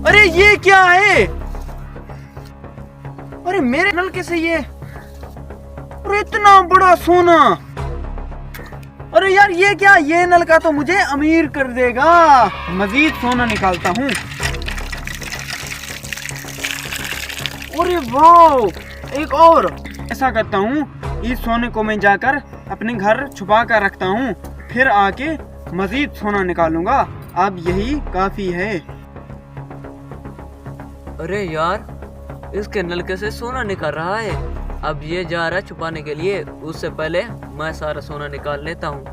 अरे ये क्या है? अरे मेरे नलके से ये, अरे इतना बड़ा सोना। अरे यार ये क्या, ये नलका तो मुझे अमीर कर देगा। मजीद सोना निकालता हूँ। अरे वाह, एक और। ऐसा करता हूँ, इस सोने को मैं जाकर अपने घर छुपा कर रखता हूँ, फिर आके मजीद सोना निकालूंगा। अब यही काफी है। अरे यार, इसके नलके से सोना निकल रहा है। अब ये जा रहा है छुपाने के लिए, उससे पहले मैं सारा सोना निकाल लेता हूँ।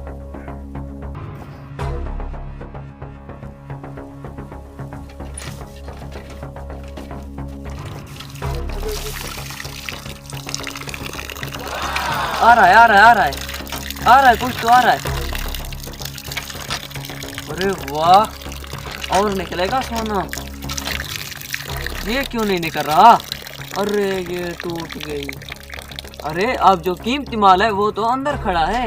आ रहा है, आ रहा है, आ रहा है, आ रहा है, कुछ तो आ रहा है। अरे वाह, और निकलेगा सोना। ये क्यों नहीं निकल रहा? अरे ये टूट गई। अरे अब जो कीमती माल है वो तो अंदर खड़ा है।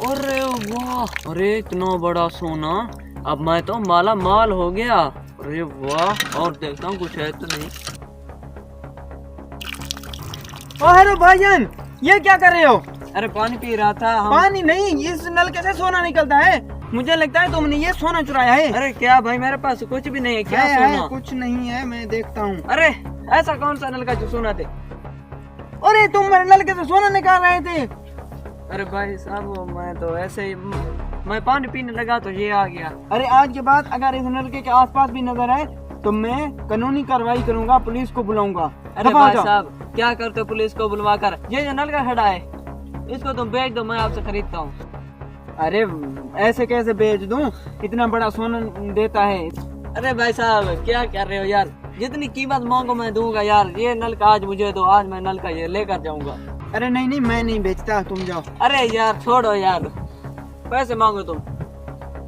अरे वाह, अरे इतना बड़ा सोना। अब मैं तो माला माल हो गया। अरे वाह, और देखता हूँ कुछ है तो नहीं। अरे भाईजान, ये क्या कर रहे हो? अरे पानी पी रहा था हम। पानी नहीं, इस नलके से सोना निकलता है। मुझे लगता है तुमने ये सोना चुराया है। अरे क्या भाई, मेरे पास कुछ भी नहीं है। क्या सोना? कुछ नहीं है, मैं देखता हूँ। अरे ऐसा कौन सा नलका जो सोना थे? अरे तुम मेरे नलके से सोना निकाल रहे थे। अरे भाई साहब, मैं तो ऐसे ही, मैं पानी पीने लगा तो ये आ गया। अरे आज के बाद अगर इस नलके के आसपास भी नजर आए तो मैं कानूनी कार्रवाई करूंगा, पुलिस को बुलाऊंगा। अरे भाई साहब, क्या करते हो पुलिस को बुलवा कर? ये जो नलका खड़ा है, इसको तुम बेच दो, मैं आपसे खरीदता हूँ। अरे ऐसे कैसे बेच दूं? इतना बड़ा सोना देता है। अरे भाई साहब, क्या कर रहे हो यार? जितनी कीमत मांगो मैं दूंगा यार। ये नलका आज मुझे दो, आज मैं नलका ये लेकर जाऊंगा। अरे नहीं नहीं, मैं नहीं बेचता, तुम जाओ। अरे यार छोड़ो यार, पैसे मांगो तुम,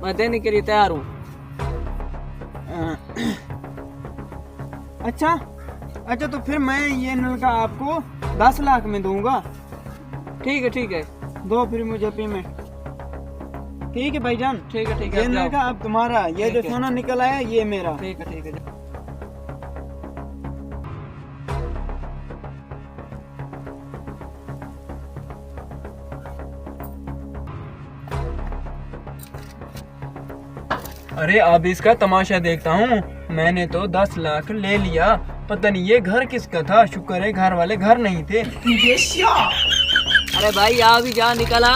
मैं देने के लिए तैयार हूँ। अच्छा अच्छा, तो फिर मैं ये नलका आपको 10 लाख में दूंगा। ठीक है, ठीक है, दो फिर मुझे पेमेंट। ठीक है भाईजान, ठीक है, ठीक है। ये नलका अब तुम्हारा, ये जो सोना निकल आया ये मेरा। ठीक है, ठीक है। अरे अब इसका तमाशा देखता हूँ। मैंने तो 10 लाख ले लिया, पता नहीं ये घर किसका था। शुक्र है घर वाले घर नहीं थे। अरे भाई आ भी जा, निकला।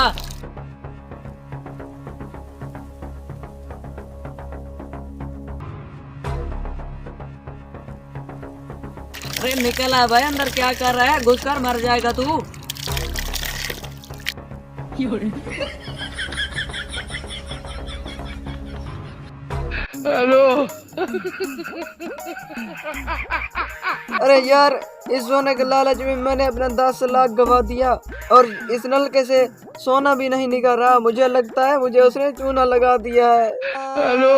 अरे निकला भाई, अंदर क्या कर रहा है? घुस कर मर जाएगा तू। हेलो। अरे यार, इस सोने के लालच में मैंने अपना 10 लाख गवा दिया, और इस नलके से सोना भी नहीं निकल रहा। मुझे लगता है मुझे उसने चूना लगा दिया है। हेलो।